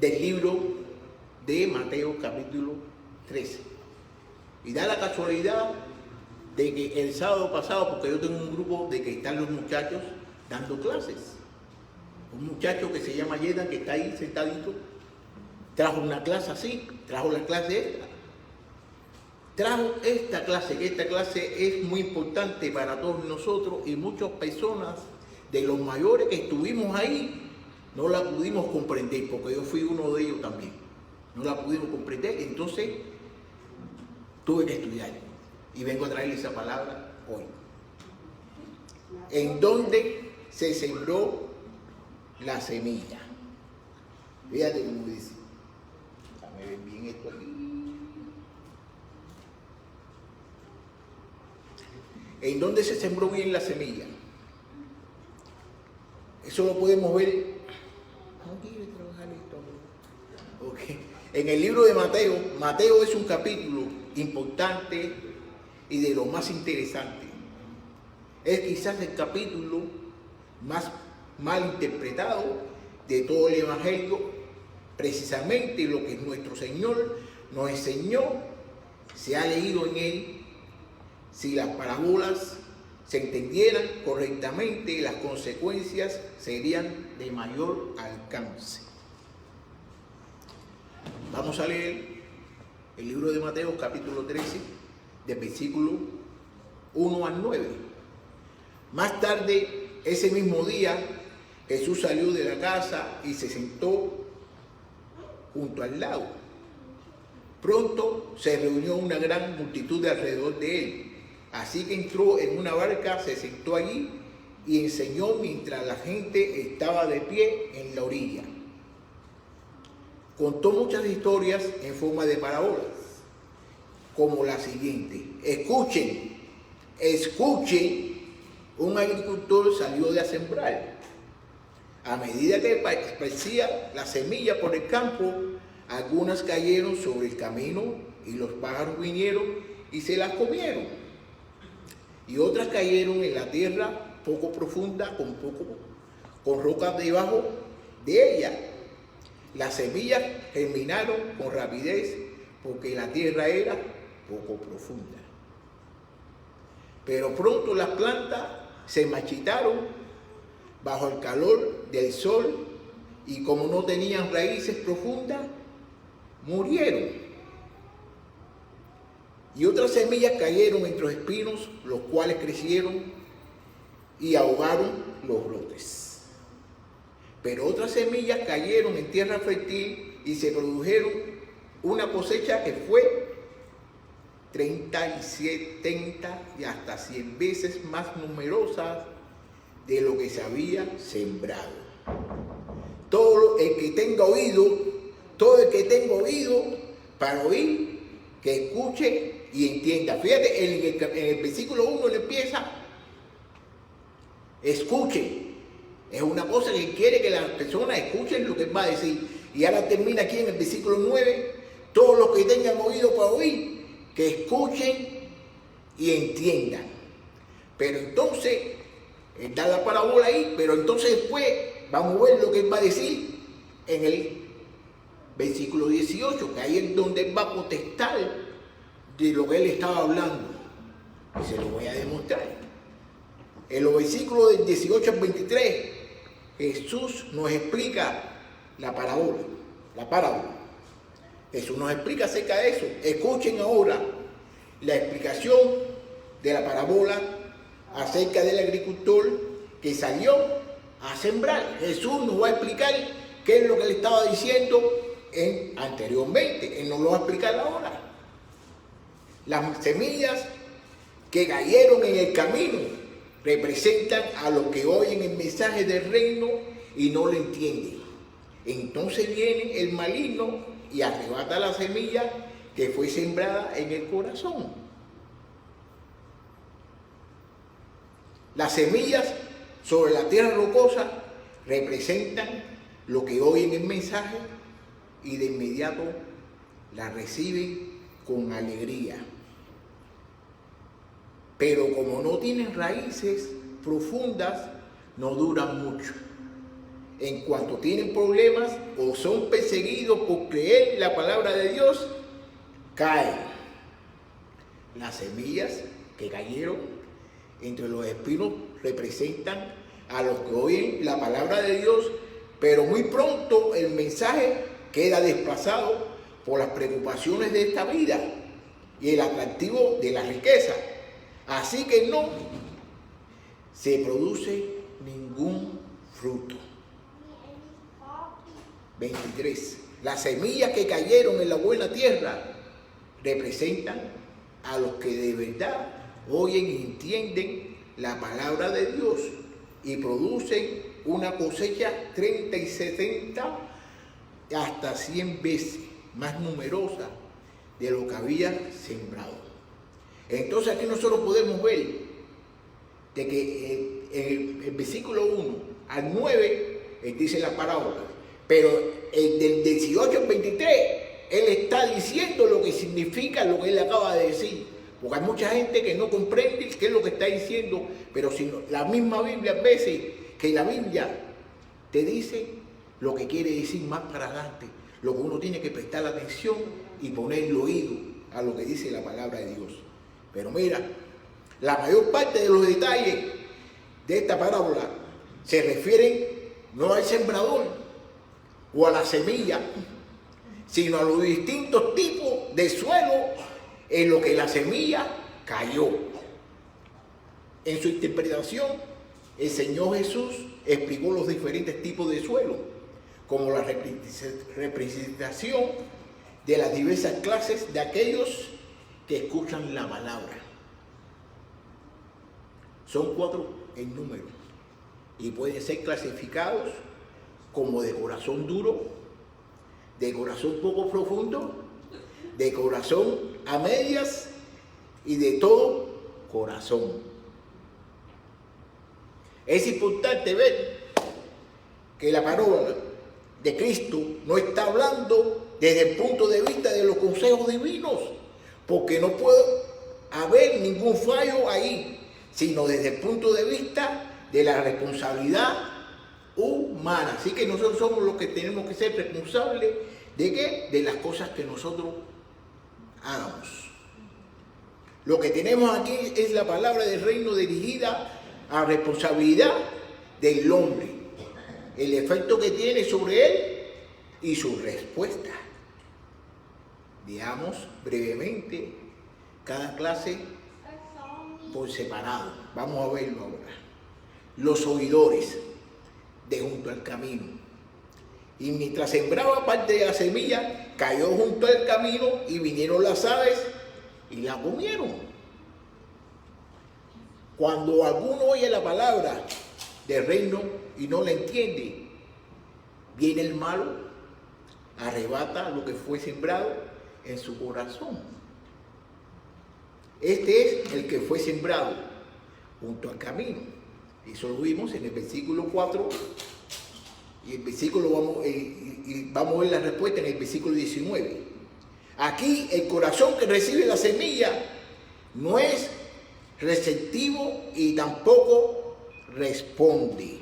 del libro de Mateo capítulo 13. Y da la casualidad de que el sábado pasado, porque yo tengo un grupo de que están los muchachos dando clases, un muchacho que se llama Yeda, que está ahí sentadito, trajo una clase así, trajo la clase esta. Trajo esta clase, que esta clase es muy importante para todos nosotros y muchas personas de los mayores que estuvimos ahí no la pudimos comprender, porque yo fui uno de ellos también. No la pudimos comprender, entonces tuve que estudiar y vengo a traerle esa palabra hoy. En donde se sembró la semilla. Fíjate cómo dice. Déjame ver bien esto aquí. ¿En dónde se sembró bien la semilla? Eso lo podemos ver. No quiere trabajar esto. Okay. En el libro de Mateo, Mateo es un capítulo importante y de lo más interesante. Es quizás el capítulo más mal interpretado de todo el Evangelio. Precisamente lo que nuestro Señor nos enseñó se ha leído en él. Si las parábolas se entendieran correctamente, las consecuencias serían de mayor alcance. Vamos a leer el libro de Mateo, capítulo 13, del versículo 1 al 9. Más tarde, ese mismo día, Jesús salió de la casa y se sentó junto al lago. Pronto se reunió una gran multitud alrededor de él. Así que entró en una barca, se sentó allí y enseñó mientras la gente estaba de pie en la orilla. Contó muchas historias en forma de parábolas, como la siguiente. Escuchen, un agricultor salió de a sembrar. A medida que esparcía la semilla por el campo, algunas cayeron sobre el camino y los pájaros vinieron y se las comieron. Y otras cayeron en la tierra poco profunda, con rocas debajo de ella. Las semillas germinaron con rapidez porque la tierra era poco profunda. Pero pronto las plantas se marchitaron bajo el calor del sol y como no tenían raíces profundas, murieron. Y otras semillas cayeron entre los espinos, los cuales crecieron y ahogaron los brotes. Pero otras semillas cayeron en tierra fértil y se produjeron una cosecha que fue 30 y 70 y hasta 100 veces más numerosa de lo que se había sembrado. Todo el que tenga oído para oír, que escuche y entienda. Fíjate, en el versículo 1 le empieza, escuchen. Es una cosa que quiere que las personas escuchen lo que va a decir. Y ahora termina aquí en el versículo 9, todos los que tengan oído para oír, que escuchen y entiendan. Pero entonces, él da la parábola ahí, pero entonces después vamos a ver lo que él va a decir en el versículo 18, que ahí es donde él va a contestar de lo que él estaba hablando. Y se lo voy a demostrar. En los versículos del 18 al 23, Jesús nos explica la parábola. Jesús nos explica acerca de eso. Escuchen ahora la explicación de la parábola acerca del agricultor que salió a sembrar. Jesús nos va a explicar qué es lo que le estaba diciendo anteriormente. Él nos lo va a explicar ahora. Las semillas que cayeron en el camino representan a los que oyen el mensaje del reino y no lo entienden. Entonces viene el maligno y arrebata la semilla que fue sembrada en el corazón. Las semillas sobre la tierra rocosa representan lo que oyen el mensaje y de inmediato la reciben con alegría. Pero como no tienen raíces profundas, no duran mucho. en cuanto tienen problemas o son perseguidos por creer la palabra de Dios, caen. Las semillas que cayeron entre los espinos representan a los que oyen la palabra de Dios, pero muy pronto el mensaje queda desplazado por las preocupaciones de esta vida y el atractivo de la riqueza. Así que no se produce ningún fruto. 23. Las semillas que cayeron en la buena tierra representan a los que de verdad oyen y entienden la palabra de Dios y producen una cosecha 30 y 70 hasta 100 veces más numerosa de lo que había sembrado. Entonces aquí nosotros podemos ver de que el versículo 1 al 9 él dice la parábola, pero el del 18 al 23 él está diciendo lo que significa lo que él acaba de decir, porque hay mucha gente que no comprende qué es lo que está diciendo, pero si no, la misma Biblia a veces, que la Biblia te dice lo que quiere decir más para adelante, lo que uno tiene que prestar atención y poner el oído a lo que dice la palabra de Dios. Pero mira, la mayor parte de los detalles de esta parábola se refieren no al sembrador o a la semilla, sino a los distintos tipos de suelo en lo que la semilla cayó. En su interpretación, el Señor Jesús explicó los diferentes tipos de suelo, como la representación de las diversas clases de aquellos que escuchan la palabra. Son 4 en número y pueden ser clasificados como de corazón duro, de corazón poco profundo, de corazón a medias y de todo corazón. Es importante ver que la parábola de Cristo no está hablando desde el punto de vista de los consejos divinos, porque no puede haber ningún fallo ahí, sino desde el punto de vista de la responsabilidad humana. Así que nosotros somos los que tenemos que ser responsables de ¿qué? De las cosas que nosotros hagamos. Lo que tenemos aquí es la palabra del reino dirigida a responsabilidad del hombre, el efecto que tiene sobre él y su respuesta. Veamos brevemente cada clase por separado. Vamos a verlo ahora. Los oidores de junto al camino. Y mientras sembraba parte de la semilla, cayó junto al camino y vinieron las aves y la comieron. Cuando alguno oye la palabra del reino y no la entiende, viene el malo, arrebata lo que fue sembrado en su corazón. Este es el que fue sembrado junto al camino. Eso lo vimos en el versículo 4 y el versículo vamos a ver la respuesta en el versículo 19. Aquí el corazón que recibe la semilla no es receptivo y tampoco responde.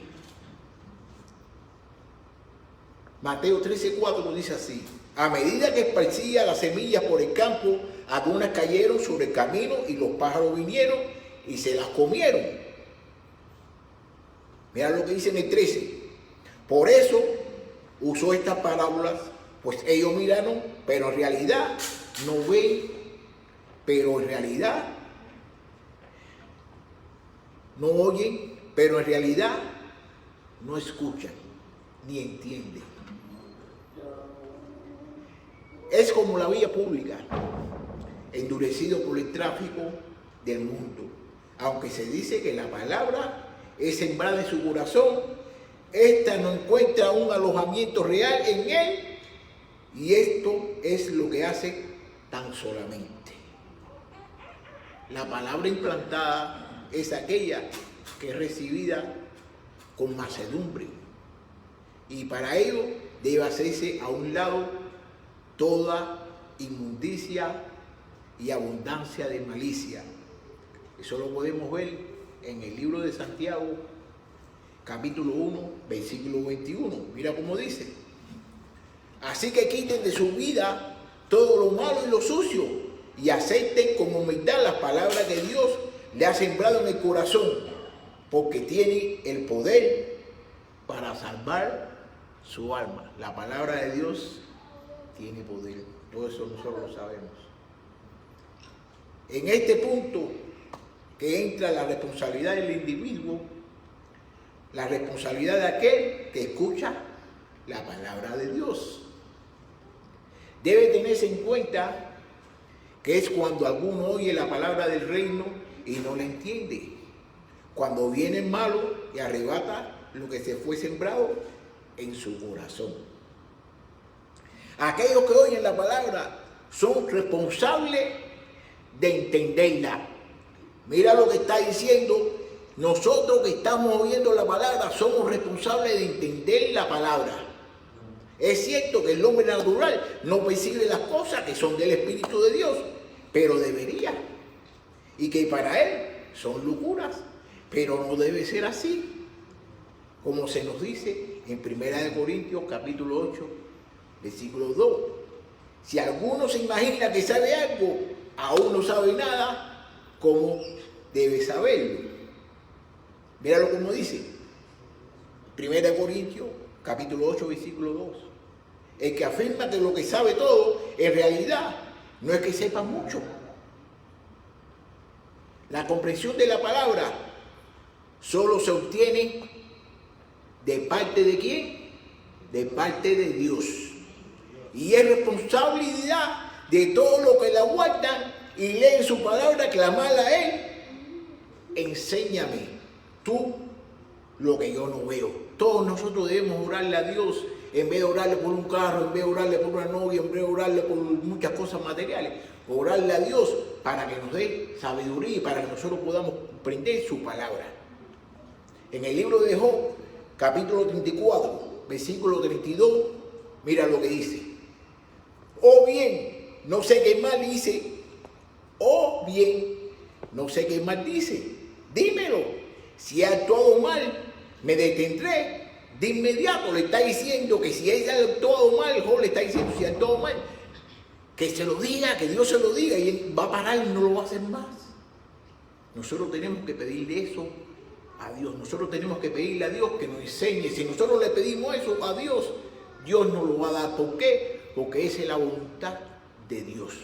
Mateo 13:4 nos dice así: a medida que esparcía las semillas por el campo, algunas cayeron sobre el camino y los pájaros vinieron y se las comieron. Mira lo que dice en el 13. Por eso usó estas parábolas, pues ellos miraron, pero en realidad no ven, pero en realidad no oyen, pero en realidad no escuchan ni entienden. Es como la vía pública, endurecido por el tráfico del mundo. Aunque se dice que la palabra es sembrada en su corazón, esta no encuentra un alojamiento real en él, y esto es lo que hace tan solamente. La palabra implantada es aquella que es recibida con mansedumbre, y para ello debe hacerse a un lado toda inmundicia y abundancia de malicia. Eso lo podemos ver en el libro de Santiago, capítulo 1, versículo 21. Mira cómo dice. Así que quiten de su vida todo lo malo y lo sucio y acepten con humildad las palabras que Dios le ha sembrado en el corazón, porque tiene el poder para salvar su alma. La palabra de Dios tiene poder. Todo eso nosotros lo sabemos. En este punto que entra la responsabilidad del individuo, la responsabilidad de aquel que escucha la palabra de Dios. Debe tenerse en cuenta que es cuando alguno oye la palabra del reino y no la entiende. Cuando viene el malo y arrebata lo que se fue sembrado en su corazón. Aquellos que oyen la palabra son responsables de entenderla. Mira lo que está diciendo. Nosotros que estamos oyendo la palabra somos responsables de entender la palabra. Es cierto que el hombre natural no percibe las cosas que son del Espíritu de Dios, pero debería. Y que para él son locuras, pero no debe ser así. Como se nos dice en 1 Corintios capítulo 8, versículo 2. Si alguno se imagina que sabe algo, aún no sabe nada, ¿cómo debe saberlo? Míralo como dice. 1 Corintios capítulo 8, versículo 2. El que afirma que lo que sabe todo, en realidad, no es que sepa mucho. La comprensión de la palabra solo se obtiene ¿de parte de quién? De parte de Dios. Y es responsabilidad de todos los que la guardan y leen su palabra, clamarla a Él. Enséñame tú lo que yo no veo. Todos nosotros debemos orarle a Dios en vez de orarle por un carro, en vez de orarle por una novia, en vez de orarle por muchas cosas materiales. Orarle a Dios para que nos dé sabiduría y para que nosotros podamos comprender su palabra. En el libro de Job, capítulo 34, versículo 32, mira lo que dice. O bien, no sé qué mal dice. O bien, no sé qué mal dice. Dímelo. Si he actuado mal, me detendré de inmediato. Le está diciendo que si él ha actuado mal, Job le está diciendo si ha actuado mal, que se lo diga, que Dios se lo diga y él va a parar y no lo va a hacer más. Nosotros tenemos que pedirle eso a Dios. Nosotros tenemos que pedirle a Dios que nos enseñe. Si nosotros le pedimos eso a Dios, Dios nos lo va a dar. ¿Por qué? Porque esa es la voluntad de Dios.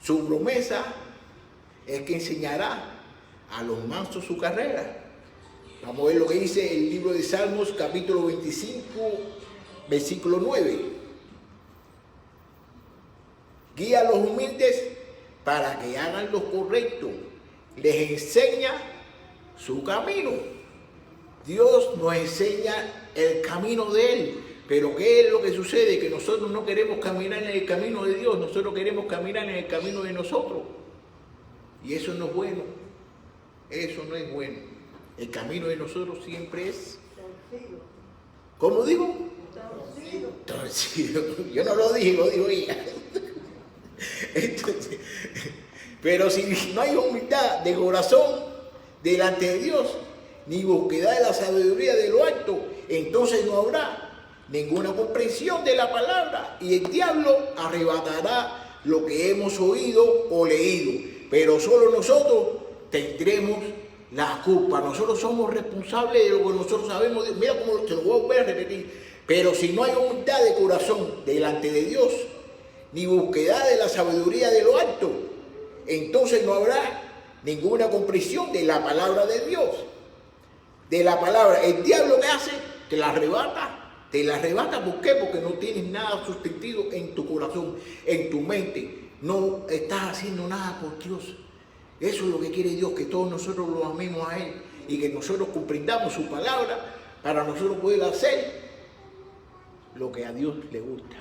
Su promesa es que enseñará a los mansos su carrera. Vamos a ver lo que dice el libro de Salmos, capítulo 25, versículo 9. Guía a los humildes para que hagan lo correcto. Les enseña su camino. Dios nos enseña el camino de Él. Pero ¿qué es lo que sucede? Que nosotros no queremos caminar en el camino de Dios. Nosotros queremos caminar en el camino de nosotros. Y eso no es bueno. Eso no es bueno. El camino de nosotros siempre es... ¿Cómo digo? Torcido. Yo no lo dije, lo digo ella. Entonces, pero si no hay humildad de corazón delante de Dios, ni búsqueda de la sabiduría de lo alto, entonces no habrá ninguna comprensión de la palabra y el diablo arrebatará lo que hemos oído o leído. Pero solo nosotros tendremos la culpa. Nosotros somos responsables de lo que nosotros sabemos. Mira cómo te lo voy a volver a repetir. Pero si no hay humildad de corazón delante de Dios, ni búsqueda de la sabiduría de lo alto, entonces no habrá ninguna comprensión de la palabra de Dios. De la palabra. El diablo, ¿qué hace? Te la arrebata. Te la arrebata, ¿por qué? Porque no tienes nada sustentado en tu corazón, en tu mente. No estás haciendo nada por Dios. Eso es lo que quiere Dios, que todos nosotros lo amemos a Él y que nosotros comprendamos su palabra para nosotros poder hacer lo que a Dios le gusta.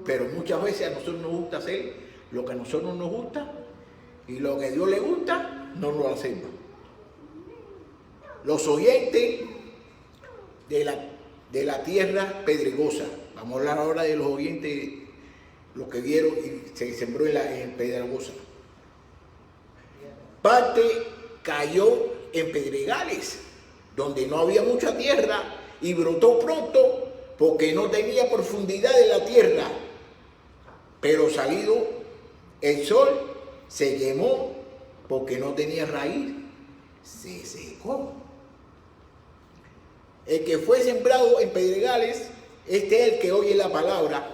Pero muchas veces a nosotros nos gusta hacer lo que a nosotros nos gusta y lo que a Dios le gusta no lo hacemos. Los oyentes de la tierra pedregosa. Vamos a hablar ahora de los oyentes, los que vieron y se sembró en pedregosa. Parte cayó en pedregales, donde no había mucha tierra, y brotó pronto porque no tenía profundidad de la tierra. Pero salido el sol, se quemó porque no tenía raíz, se secó. El que fue sembrado en pedregales, este es el que oye la palabra.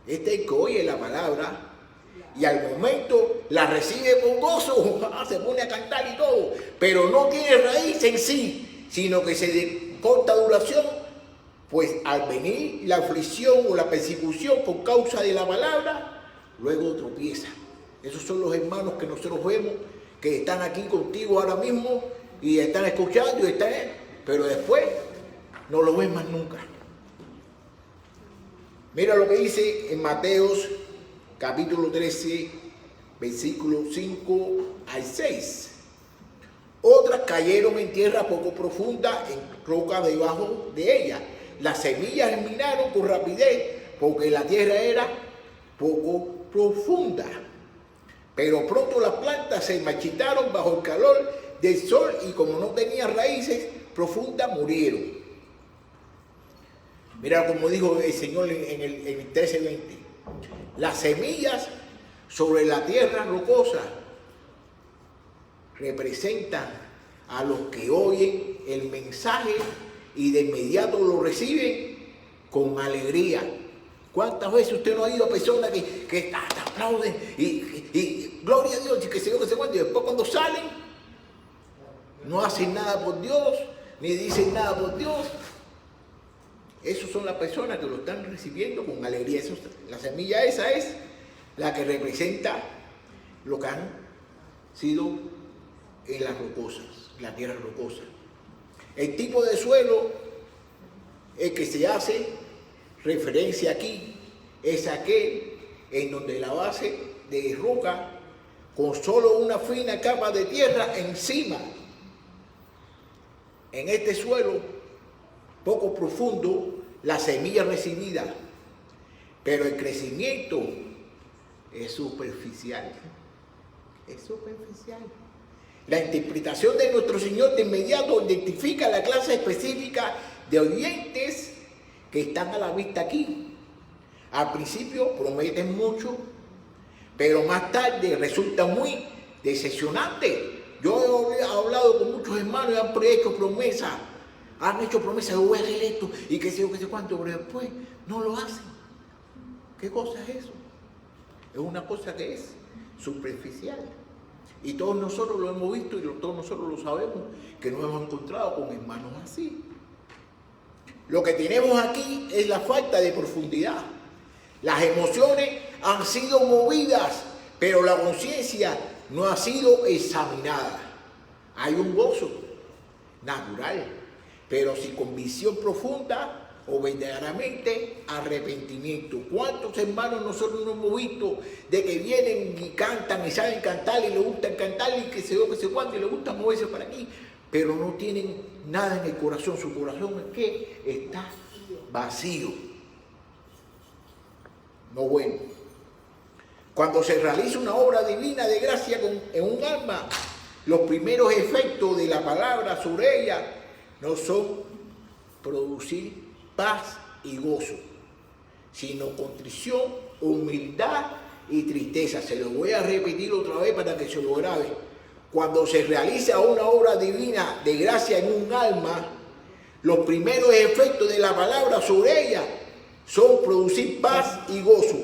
Este es el que oye la palabra y al momento la recibe con gozo, se pone a cantar y todo, pero no tiene raíz en sí, sino que se de corta duración, pues al venir la aflicción o la persecución por causa de la palabra, luego tropieza. Esos son los hermanos que nosotros vemos, que están aquí contigo ahora mismo y están escuchando, pero después no lo ven más nunca. Mira lo que dice en Mateos capítulo 13, versículos 5 al 6. Otras cayeron en tierra poco profunda, en roca debajo de ella. Las semillas germinaron con rapidez, porque la tierra era poco profunda. Pero pronto las plantas se marchitaron bajo el calor del sol y como no tenían raíces profundas, murieron. Mira como dijo el Señor en el 13:20. Las semillas sobre la tierra rocosa representan a los que oyen el mensaje y de inmediato lo reciben con alegría. ¿Cuántas veces usted no ha ido a personas que aplauden y gloria a Dios y que se yo, que se cuenta, y después cuando salen no hacen nada por Dios, ni dicen nada por Dios? Esas son las personas que lo están recibiendo con alegría. La semilla esa es la que representa lo que han sido en las rocosas, la tierra rocosa. El tipo de suelo el que se hace referencia aquí es aquel en donde la base de roca con solo una fina capa de tierra encima. En este suelo poco profundo, la semilla recibida, pero el crecimiento es superficial. Es superficial. La interpretación de nuestro Señor de inmediato identifica la clase específica de oyentes que están a la vista aquí. Al principio prometen mucho, pero más tarde resulta muy decepcionante. Yo he hablado con muchos hermanos y han hecho promesas. Han hecho promesas de voy a hacer esto y qué sé yo, qué sé cuánto, pero después no lo hacen. ¿Qué cosa es eso? Es una cosa que es superficial. Y todos nosotros lo hemos visto y todos nosotros lo sabemos, que nos hemos encontrado con hermanos así. Lo que tenemos aquí es la falta de profundidad. Las emociones han sido movidas, pero la conciencia no ha sido examinada. Hay un gozo natural, pero sin convicción profunda o verdaderamente arrepentimiento. ¿Cuántos hermanos nosotros no hemos visto de que vienen y cantan y saben cantar y les gusta cantar y que se yo, que se cuánto y les gusta moverse para aquí, pero no tienen nada en el corazón? Su corazón es que está vacío. No bueno. Cuando se realiza una obra divina de gracia en un alma, los primeros efectos de la palabra sobre ella no son producir paz y gozo, sino contrición, humildad y tristeza. Se lo voy a repetir otra vez para que se lo grabe. Cuando se realiza una obra divina de gracia en un alma, los primeros efectos de la palabra sobre ella son producir paz y gozo.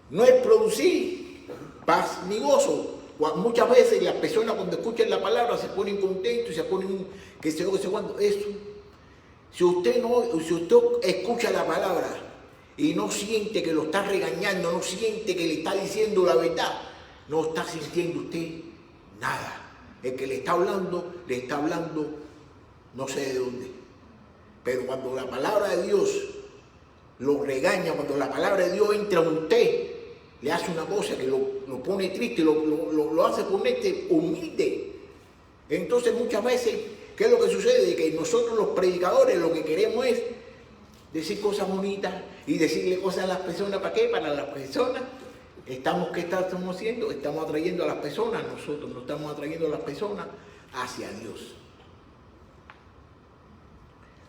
No es producir paz ni gozo. Muchas veces las personas cuando escuchan la palabra se ponen contentos y se ponen que sé yo, que sé cuándo. Eso. Si usted escucha la palabra y no siente que lo está regañando, no siente que le está diciendo la verdad, no está sintiendo usted nada. El que le está hablando no sé de dónde. Pero cuando la palabra de Dios lo regaña, cuando la palabra de Dios entra en usted, le hace una cosa que lo pone triste, lo hace ponerte humilde. Entonces muchas veces, ¿qué es lo que sucede? Que nosotros los predicadores lo que queremos es decir cosas bonitas y decirle cosas a las personas. ¿Para qué? Para las personas ¿qué estamos haciendo? Estamos atrayendo a las personas, nosotros no estamos atrayendo a las personas hacia Dios.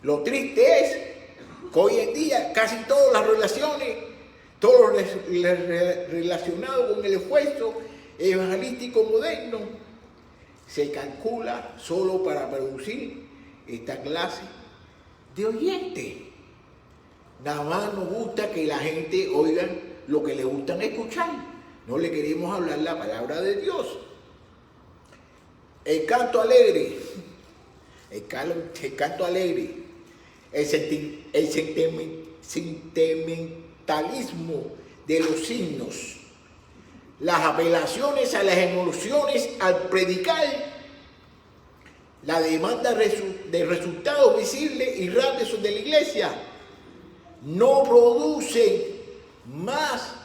Lo triste es que hoy en día casi todas las relaciones, todo lo relacionado con el esfuerzo evangelístico moderno, se calcula solo para producir esta clase de oyentes. Nada más nos gusta que la gente oiga lo que le gustan escuchar. No le queremos hablar la palabra de Dios. El canto alegre, el canto alegre, el sentimentalismo de los signos, las apelaciones a las emociones al predicar, la demanda de resultados visibles y rápidos de la iglesia, no producen más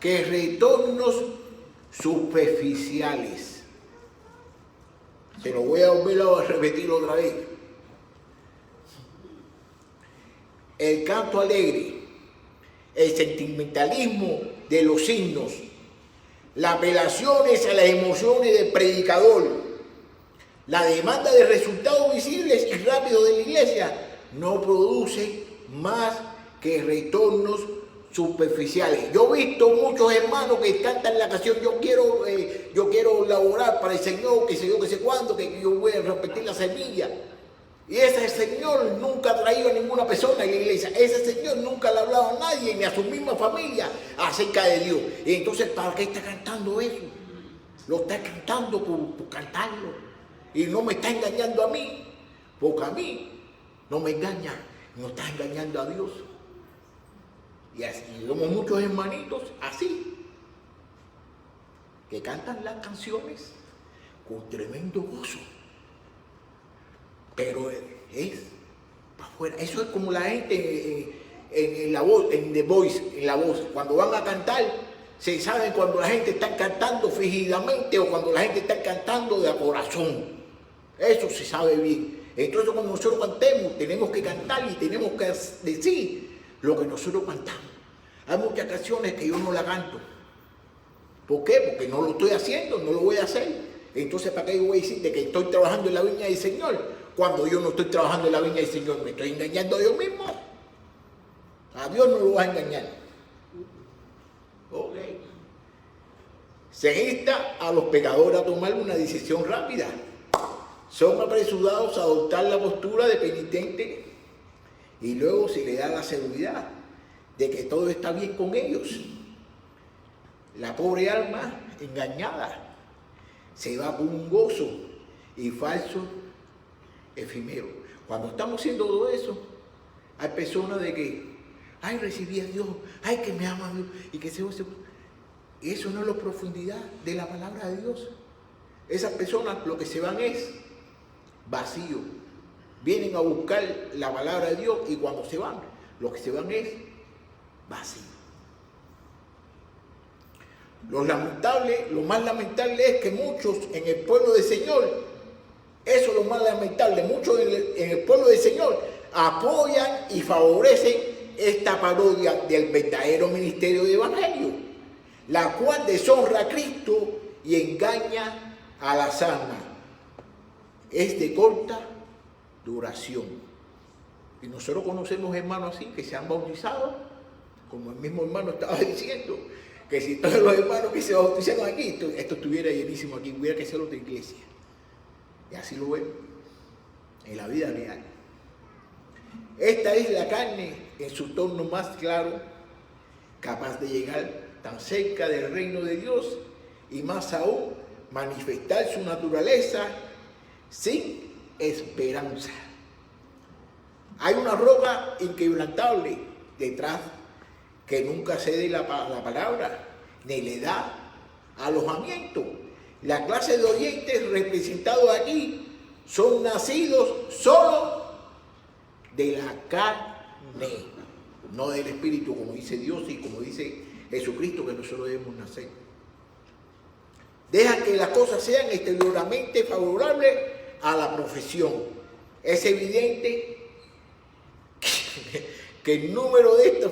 que retornos superficiales. Se lo voy a volver a repetir otra vez. El canto alegre, el sentimentalismo de los signos, las apelaciones a las emociones del predicador, la demanda de resultados visibles y rápidos de la iglesia no produce más que retornos superficiales. Yo he visto muchos hermanos que cantan la canción yo quiero laborar para el Señor, que sé yo, que sé cuándo, que yo voy a repetir la semilla. Y ese Señor nunca ha traído a ninguna persona en la iglesia. Ese Señor nunca le ha hablado a nadie, ni a su misma familia, acerca de Dios. Y entonces, ¿para qué está cantando eso? Lo está cantando por cantarlo. Y no me está engañando a mí, porque a mí no me engaña, no está engañando a Dios. Y así vemos muchos hermanitos así, que cantan las canciones con tremendo gozo. Pero es para afuera. Eso es como la gente en la voz, en The Voice, en la voz. Cuando van a cantar, se saben cuando la gente está cantando fingidamente o cuando la gente está cantando de corazón. Eso se sabe bien. Entonces cuando nosotros cantemos, tenemos que cantar y tenemos que decir lo que nosotros cantamos. Hay muchas canciones que yo no la canto. ¿Por qué? Porque no lo estoy haciendo, no lo voy a hacer. Entonces, ¿para qué yo voy a decirte que estoy trabajando en la viña del Señor? Cuando yo no estoy trabajando en la viña del Señor, ¿me estoy engañando a Dios mismo? A Dios no lo vas a engañar. Ok. Se insta a los pecadores a tomar una decisión rápida. Son apresurados a adoptar la postura de penitente y luego se les da la seguridad de que todo está bien con ellos. La pobre alma engañada se va con un gozo y falso efímero. Cuando estamos haciendo todo eso, hay personas de que, ay, recibí a Dios, ay, que me ama a Dios, y que eso no es la profundidad de la palabra de Dios. Esas personas lo que se van es vacío. Vienen a buscar la palabra de Dios y cuando se van, lo que se van es vacío. Lo más lamentable es que muchos en el pueblo del Señor, eso es lo más lamentable, muchos en el pueblo del Señor apoyan y favorecen esta parodia del verdadero ministerio de evangelio, la cual deshonra a Cristo y engaña a las almas. Es de corta duración. Y nosotros conocemos hermanos así que se han bautizado, como el mismo hermano estaba diciendo, que si todos los hermanos que se bautizaron aquí, esto estuviera llenísimo aquí, hubiera que ser otra iglesia. Y así lo vemos en la vida real. Esta es la carne en su tono más claro, capaz de llegar tan cerca del reino de Dios y más aún manifestar su naturaleza sin esperanza. Hay una roca inquebrantable detrás que nunca cede la palabra ni le da alojamiento. La clase de oyentes representados aquí son nacidos solo de la carne, no del espíritu, como dice Dios y como dice Jesucristo que nosotros debemos nacer. Dejan que las cosas sean exteriormente favorables a la profesión. Es evidente que el número de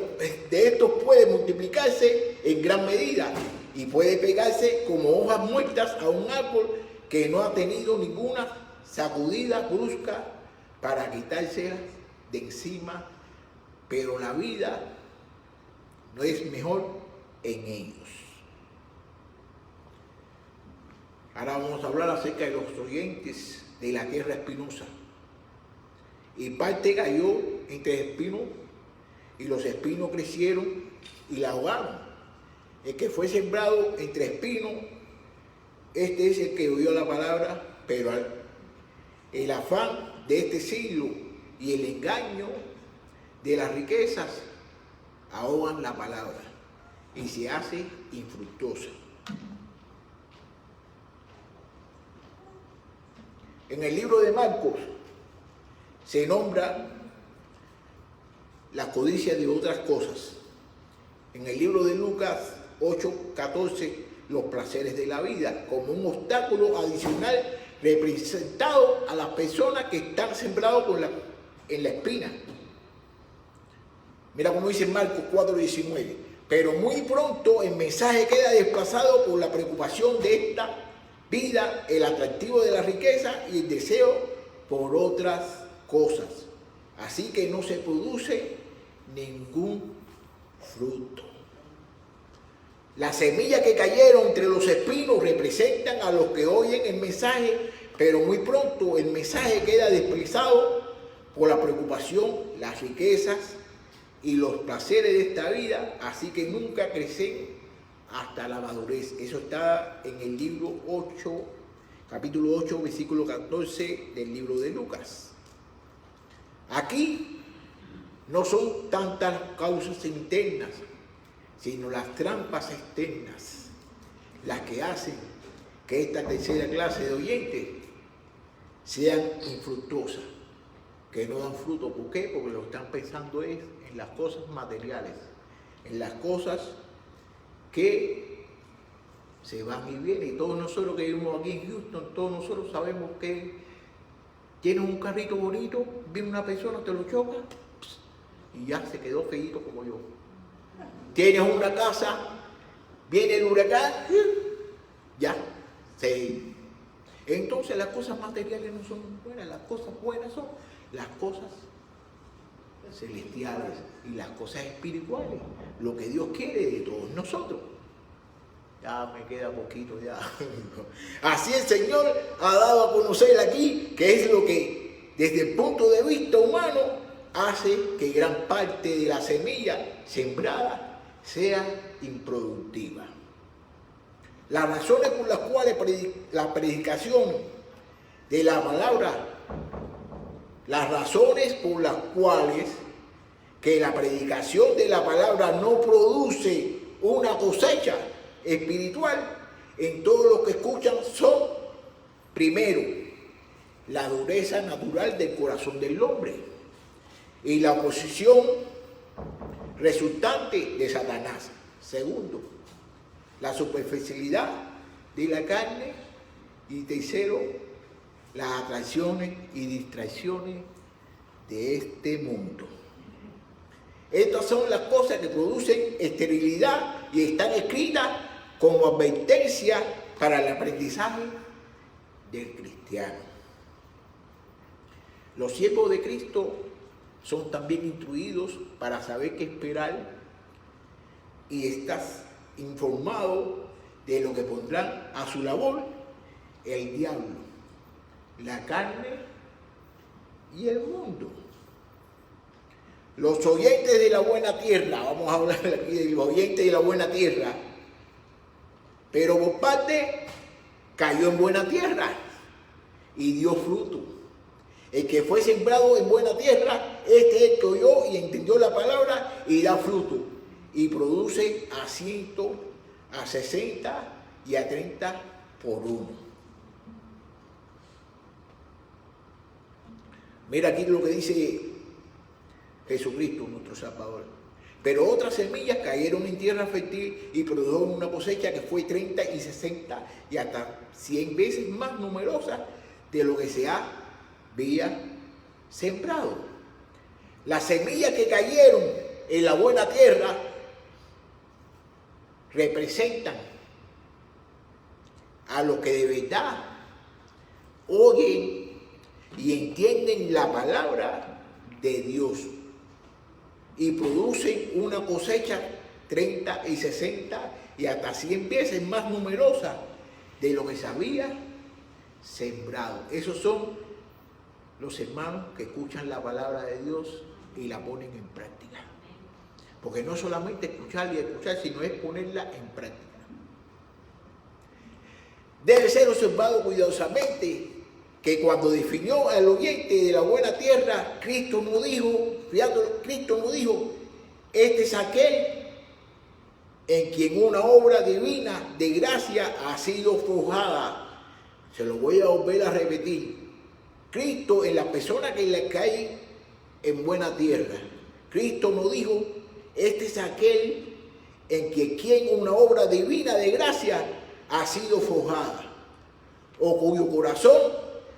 estos puede multiplicarse en gran medida y puede pegarse como hojas muertas a un árbol que no ha tenido ninguna sacudida brusca para quitársela de encima, pero la vida no es mejor en ellos. Ahora vamos a hablar acerca de los oyentes de la tierra espinosa. Y parte cayó entre espinos, y los espinos crecieron y la ahogaron. El que fue sembrado entre espinos, este es el que oyó la palabra, pero el afán de este siglo y el engaño de las riquezas ahogan la palabra y se hace infructuosa. En el libro de Marcos se nombra la codicia de otras cosas. En el libro de Lucas 8:14, los placeres de la vida, como un obstáculo adicional representado a las personas que están sembrados en la espina. Mira cómo dice Marcos 4:19. Pero muy pronto el mensaje queda desplazado por la preocupación de esta vida, el atractivo de la riqueza y el deseo por otras cosas. Así que no se produce ningún fruto. Las semillas que cayeron entre los espinos representan a los que oyen el mensaje, pero muy pronto el mensaje queda desplazado por la preocupación, las riquezas y los placeres de esta vida, así que nunca crecen hasta la madurez. Eso está en el libro 8, capítulo 8, versículo 14 del libro de Lucas. Aquí no son tantas causas internas, sino las trampas externas las que hacen que esta tercera clase de oyentes sean infructuosas, que no dan fruto. ¿Por qué? Porque lo que están pensando es en las cosas materiales, en las cosas que se van y vienen. Y todos nosotros que vivimos aquí en Houston, todos nosotros sabemos que tienes un carrito bonito, viene una persona, te lo choca y ya se quedó feíto como yo. Tienes una casa, viene el huracán, ya se... Entonces las cosas materiales no son buenas, las cosas buenas son las cosas celestiales y las cosas espirituales, lo que Dios quiere de todos nosotros. Ya me queda poquito ya. Así el Señor ha dado a conocer aquí que es lo que desde el punto de vista humano hace que gran parte de la semilla sembrada sea improductiva. Las razones por las cuales la predicación de la palabra, las razones por las cuales que la predicación de la palabra no produce una cosecha espiritual en todos los que escuchan son, primero, la dureza natural del corazón del hombre y la oposición resultante de Satanás. Segundo, la superficialidad de la carne. Y tercero, las atracciones y distracciones de este mundo. Estas son las cosas que producen esterilidad y están escritas como advertencia para el aprendizaje del cristiano. Los siervos de Cristo son también instruidos para saber qué esperar y estás informado de lo que pondrán a su labor el diablo, la carne y el mundo. Los oyentes de la buena tierra, vamos a hablar aquí de los oyentes de la buena tierra, pero por parte cayó en buena tierra y dio fruto. El que fue sembrado en buena tierra, este es el que oyó y entendió la palabra y da fruto y produce a 100, a 60 y a 30 por uno. Mira aquí lo que dice Jesucristo, nuestro Salvador. Pero otras semillas cayeron en tierra fértil y produjeron una cosecha que fue 30 y 60 y hasta 100 veces más numerosa de lo que se había sembrado. Las semillas que cayeron en la buena tierra representan a los que de verdad oyen y entienden la palabra de Dios y producen una cosecha 30 y 60 y hasta 100 veces más numerosa de lo que se había sembrado. Esos son los hermanos que escuchan la palabra de Dios y la ponen en práctica. Porque no solamente escuchar y escuchar, sino es ponerla en práctica. Debe ser observado cuidadosamente que cuando definió al oyente de la buena tierra, Cristo no dijo, este es aquel en quien una obra divina de gracia ha sido forjada. Se lo voy a volver a repetir. Cristo es la persona que le cae en buena tierra. Cristo no dijo, este es aquel en quien una obra divina de gracia ha sido forjada, o cuyo corazón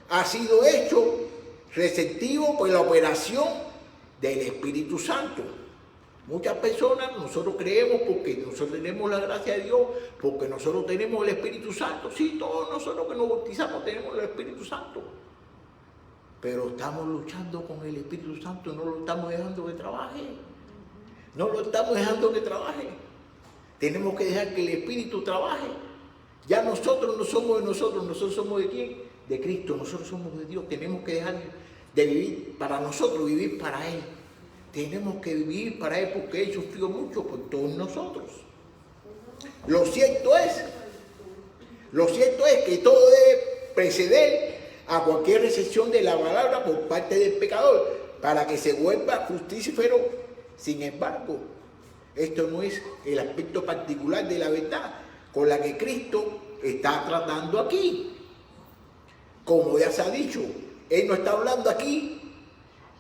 ha sido hecho receptivo por la operación del Espíritu Santo. Muchas personas, nosotros creemos porque nosotros tenemos la gracia de Dios, porque nosotros tenemos el Espíritu Santo. Sí, todos nosotros que nos bautizamos tenemos el Espíritu Santo. Pero estamos luchando con el Espíritu Santo, no lo estamos dejando que trabaje. No lo estamos dejando que trabaje. Tenemos que dejar que el Espíritu trabaje. Ya nosotros no somos de nosotros somos de ¿quién? De Cristo, nosotros somos de Dios. Tenemos que dejar de vivir para nosotros, vivir para Él. Tenemos que vivir para Él porque Él sufrió mucho por todos nosotros. Lo cierto es que todo debe preceder a cualquier recepción de la palabra por parte del pecador para que se vuelva justífero. Sin embargo, esto no es el aspecto particular de la verdad con la que Cristo está tratando aquí. Como ya se ha dicho, Él no está hablando aquí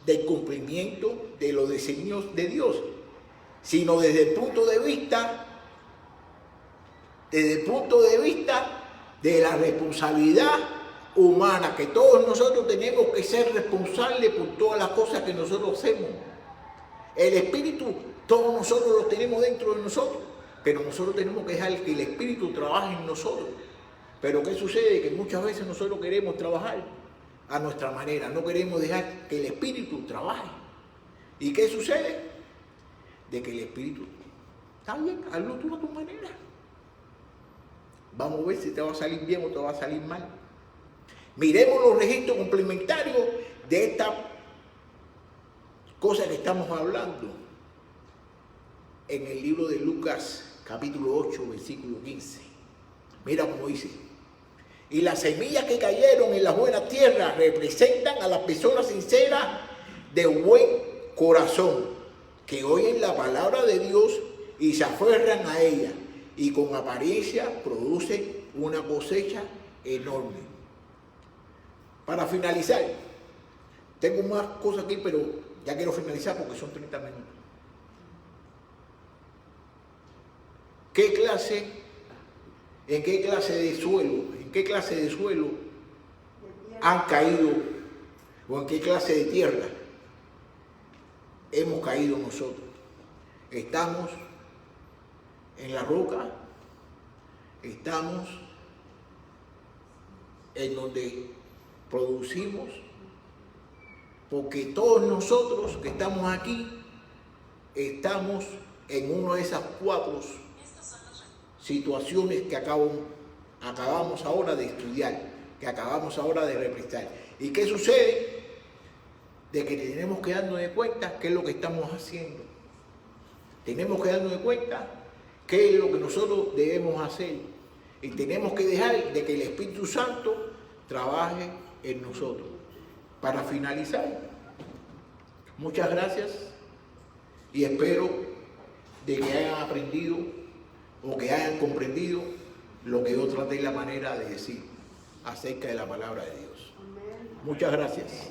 del cumplimiento de los designios de Dios, sino desde el punto de vista de la responsabilidad humana, que todos nosotros tenemos que ser responsables por todas las cosas que nosotros hacemos. El Espíritu, todos nosotros lo tenemos dentro de nosotros, pero nosotros tenemos que dejar que el Espíritu trabaje en nosotros. Pero ¿qué sucede? Que muchas veces nosotros queremos trabajar a nuestra manera, no queremos dejar que el Espíritu trabaje. ¿Y qué sucede? De que el Espíritu, está bien, hazlo tú a tu manera. Vamos a ver si te va a salir bien o te va a salir mal. Miremos los registros complementarios de esta cosa que estamos hablando en el libro de Lucas, capítulo 8, versículo 15. Mira cómo dice. Y las semillas que cayeron en las buenas tierras representan a las personas sinceras de buen corazón, que oyen la palabra de Dios y se aferran a ella, y con apariencia producen una cosecha enorme. Para finalizar, tengo más cosas aquí, pero ya quiero finalizar porque son 30 minutos. ¿En qué clase de suelo han caído o en qué clase de tierra hemos caído nosotros? ¿Estamos en la roca? ¿Estamos en donde producimos? Porque todos nosotros que estamos aquí estamos en una de esas 4 situaciones que acabamos ahora de estudiar, que acabamos ahora de repasar. ¿Y qué sucede? De que tenemos que darnos de cuenta qué es lo que estamos haciendo. Tenemos que darnos de cuenta qué es lo que nosotros debemos hacer. Y tenemos que dejar de que el Espíritu Santo trabaje en nosotros. Para finalizar, muchas gracias y espero de que hayan aprendido o que hayan comprendido lo que yo traté la manera de decir acerca de la palabra de Dios. Muchas gracias.